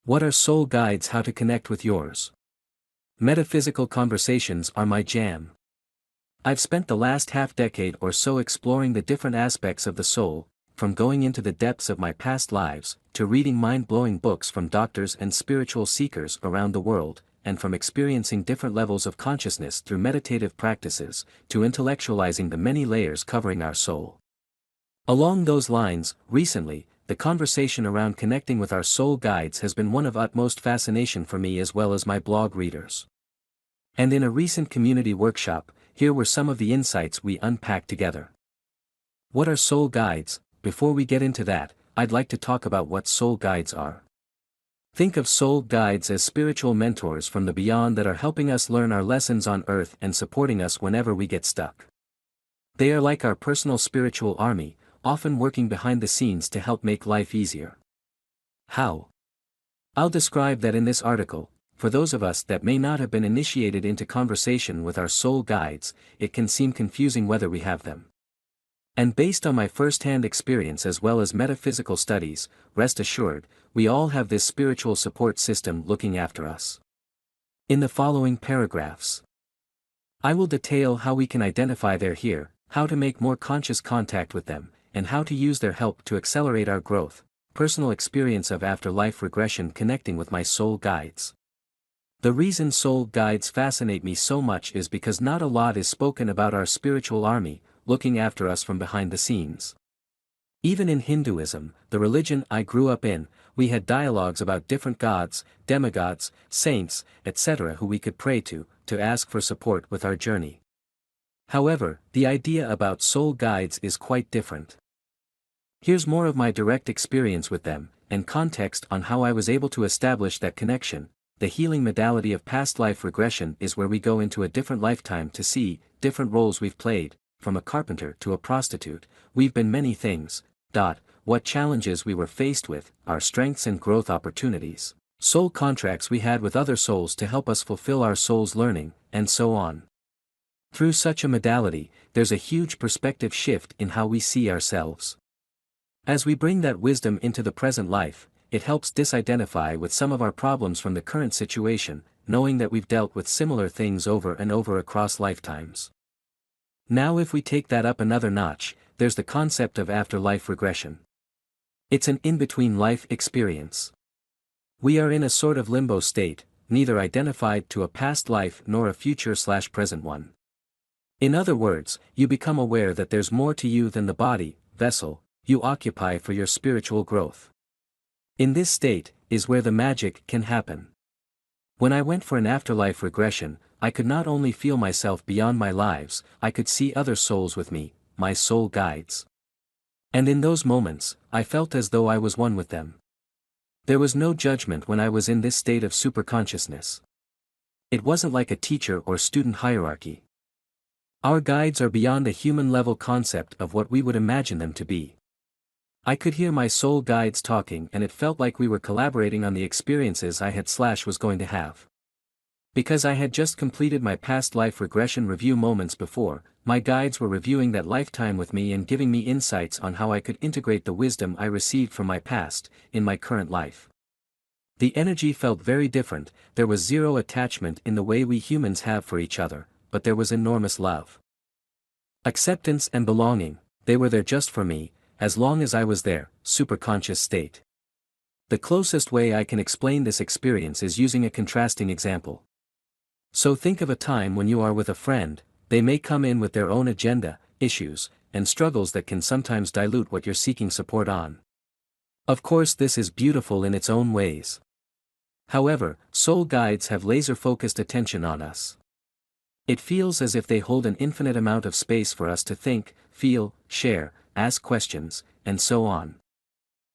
What are soul guides? How to connect with yours? Metaphysical conversations are my jam. I've spent the last half-decade or so exploring the different aspects of the soul, from going into the depths of my past lives, to reading mind-blowing books from doctors and spiritual seekers around the world, and from experiencing different levels of consciousness through meditative practices, to intellectualizing the many layers covering our soul. Along those lines, recently, the conversation around connecting with our soul guides has been one of utmost fascination for me as well as my blog readers. And in a recent community workshop, here were some of the insights we unpacked together. What are soul guides? Before we get into that, I'd like to talk about what soul guides are. Think of soul guides as spiritual mentors from the beyond that are helping us learn our lessons on earth and supporting us whenever we get stuck. They are like our personal spiritual army, often working behind the scenes to help make life easier. How? I'll describe that in this article. For those of us that may not have been initiated into conversation with our soul guides, it can seem confusing whether we have them. And based on my first-hand experience as well as metaphysical studies, rest assured, we all have this spiritual support system looking after us. In the following paragraphs, I will detail how we can identify they're here, how to make more conscious contact with them, and how to use their help to accelerate our growth, personal experience of afterlife regression connecting with my soul guides. The reason soul guides fascinate me so much is because not a lot is spoken about our spiritual army, looking after us from behind the scenes. Even in Hinduism, the religion I grew up in, we had dialogues about different gods, demigods, saints, etc. who we could pray to ask for support with our journey. However, the idea about soul guides is quite different. Here's more of my direct experience with them, and context on how I was able to establish that connection. The healing modality of past life regression is where we go into a different lifetime to see different roles we've played, from a carpenter to a prostitute, we've been many things, what challenges we were faced with, our strengths and growth opportunities, soul contracts we had with other souls to help us fulfill our soul's learning, and so on. Through such a modality, there's a huge perspective shift in how we see ourselves. As we bring that wisdom into the present life, it helps disidentify with some of our problems from the current situation, knowing that we've dealt with similar things over and over across lifetimes. Now if we take that up another notch, there's the concept of afterlife regression. It's an in-between life experience. We are in a sort of limbo state, neither identified to a past life nor a future/present one. In other words, you become aware that there's more to you than the body, vessel, you occupy for your spiritual growth. In this state, is where the magic can happen. When I went for an afterlife regression, I could not only feel myself beyond my lives, I could see other souls with me, my soul guides. And in those moments, I felt as though I was one with them. There was no judgment when I was in this state of superconsciousness. It wasn't like a teacher or student hierarchy. Our guides are beyond the human-level concept of what we would imagine them to be. I could hear my soul guides talking and it felt like we were collaborating on the experiences I had/was going to have. Because I had just completed my past life regression review moments before, my guides were reviewing that lifetime with me and giving me insights on how I could integrate the wisdom I received from my past, in my current life. The energy felt very different, there was zero attachment in the way we humans have for each other, but there was enormous love. Acceptance and belonging, they were there just for me, as long as I was there, superconscious state. The closest way I can explain this experience is using a contrasting example. So think of a time when you are with a friend, they may come in with their own agenda, issues, and struggles that can sometimes dilute what you're seeking support on. Of course, this is beautiful in its own ways. However, soul guides have laser-focused attention on us. It feels as if they hold an infinite amount of space for us to think, feel, share, ask questions, and so on.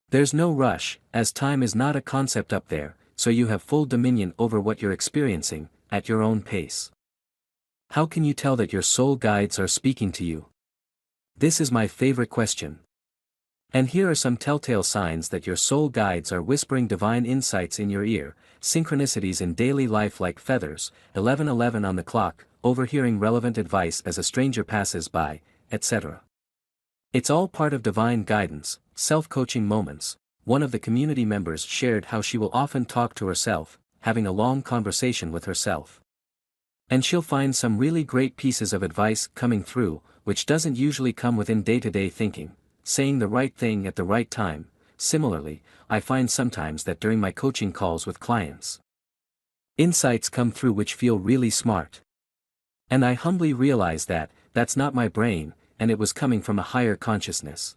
There's no rush, as time is not a concept up there, so you have full dominion over what you're experiencing, at your own pace. How can you tell that your soul guides are speaking to you? This is my favorite question. And here are some telltale signs that your soul guides are whispering divine insights in your ear, synchronicities in daily life like feathers, 11:11 on the clock, overhearing relevant advice as a stranger passes by, etc. It's all part of divine guidance, self-coaching moments, one of the community members shared how she will often talk to herself, having a long conversation with herself. And she'll find some really great pieces of advice coming through, which doesn't usually come within day-to-day thinking, saying the right thing at the right time. Similarly, I find sometimes that during my coaching calls with clients, insights come through which feel really smart. And I humbly realize that, that's not my brain, and it was coming from a higher consciousness.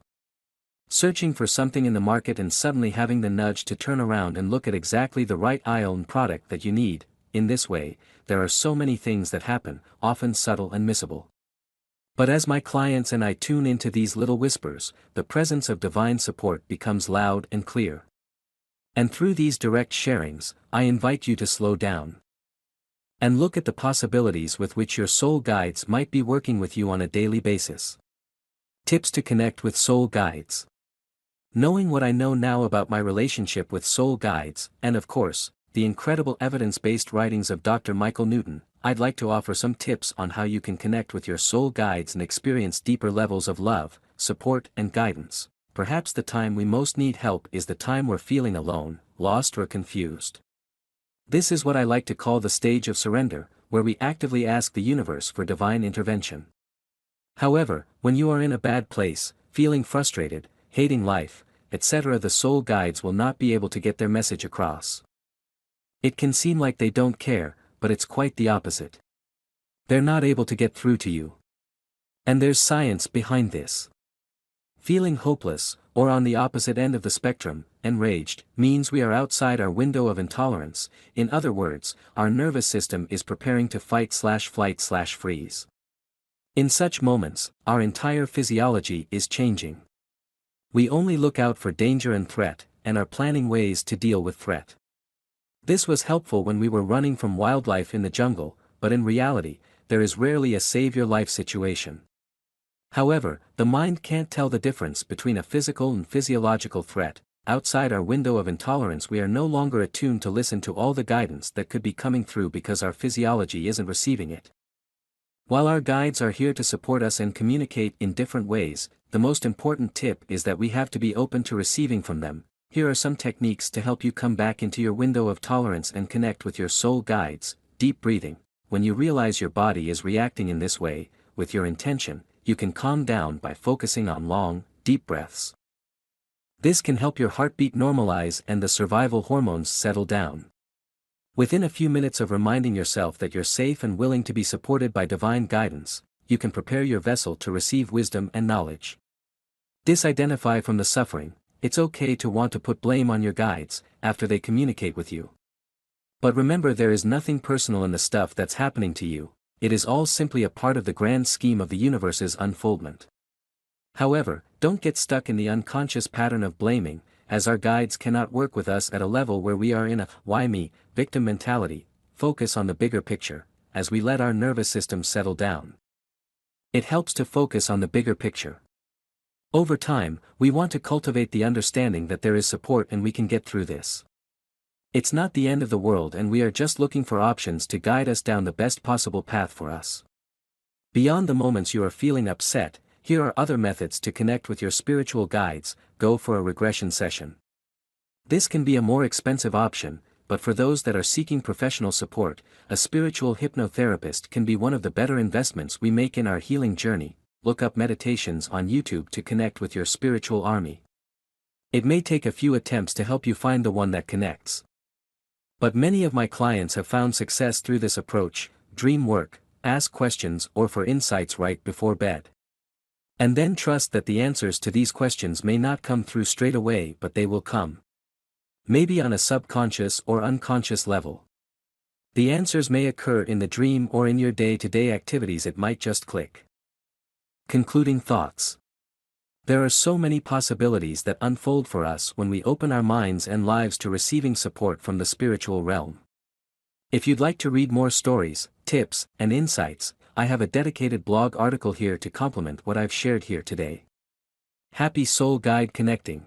Searching for something in the market and suddenly having the nudge to turn around and look at exactly the right aisle and product that you need. In this way, there are so many things that happen, often subtle and missable. But as my clients and I tune into these little whispers, the presence of divine support becomes loud and clear. And through these direct sharings, I invite you to slow down and look at the possibilities with which your soul guides might be working with you on a daily basis. Tips to connect with soul guides. Knowing what I know now about my relationship with soul guides, and of course, the incredible evidence-based writings of Dr. Michael Newton, I'd like to offer some tips on how you can connect with your soul guides and experience deeper levels of love, support and guidance. Perhaps the time we most need help is the time we're feeling alone, lost or confused. This is what I like to call the stage of surrender, where we actively ask the universe for divine intervention. However, when you are in a bad place, feeling frustrated, hating life, etc., the soul guides will not be able to get their message across. It can seem like they don't care, but it's quite the opposite. They're not able to get through to you. And there's science behind this. Feeling hopeless, or on the opposite end of the spectrum, enraged, means we are outside our window of intolerance. In other words, our nervous system is preparing to fight/flight/freeze. In such moments, our entire physiology is changing. We only look out for danger and threat, and are planning ways to deal with threat. This was helpful when we were running from wildlife in the jungle, but in reality, there is rarely a save-your-life situation. However, the mind can't tell the difference between a physical and physiological threat. Outside our window of intolerance, we are no longer attuned to listen to all the guidance that could be coming through because our physiology isn't receiving it. While our guides are here to support us and communicate in different ways, the most important tip is that we have to be open to receiving from them. Here are some techniques to help you come back into your window of tolerance and connect with your soul guides. Deep breathing. When you realize your body is reacting in this way, with your intention, you can calm down by focusing on long, deep breaths. This can help your heartbeat normalize and the survival hormones settle down. Within a few minutes of reminding yourself that you're safe and willing to be supported by divine guidance, you can prepare your vessel to receive wisdom and knowledge. Disidentify from the suffering. It's okay to want to put blame on your guides after they communicate with you. But remember, there is nothing personal in the stuff that's happening to you. It is all simply a part of the grand scheme of the universe's unfoldment. However, don't get stuck in the unconscious pattern of blaming, as our guides cannot work with us at a level where we are in a "why me" victim mentality. Focus on the bigger picture, as we let our nervous system settle down. It helps to focus on the bigger picture. Over time, we want to cultivate the understanding that there is support and we can get through this. It's not the end of the world, and we are just looking for options to guide us down the best possible path for us. Beyond the moments you are feeling upset, here are other methods to connect with your spiritual guides. Go for a regression session. This can be a more expensive option, but for those that are seeking professional support, a spiritual hypnotherapist can be one of the better investments we make in our healing journey. Look up meditations on YouTube to connect with your spiritual army. It may take a few attempts to help you find the one that connects. But many of my clients have found success through this approach. Dream work, ask questions or for insights right before bed. And then trust that the answers to these questions may not come through straight away, but they will come. Maybe on a subconscious or unconscious level. The answers may occur in the dream or in your day-to-day activities. It might just click. Concluding thoughts. There are so many possibilities that unfold for us when we open our minds and lives to receiving support from the spiritual realm. If you'd like to read more stories, tips, and insights, I have a dedicated blog article here to complement what I've shared here today. Happy Soul Guide Connecting.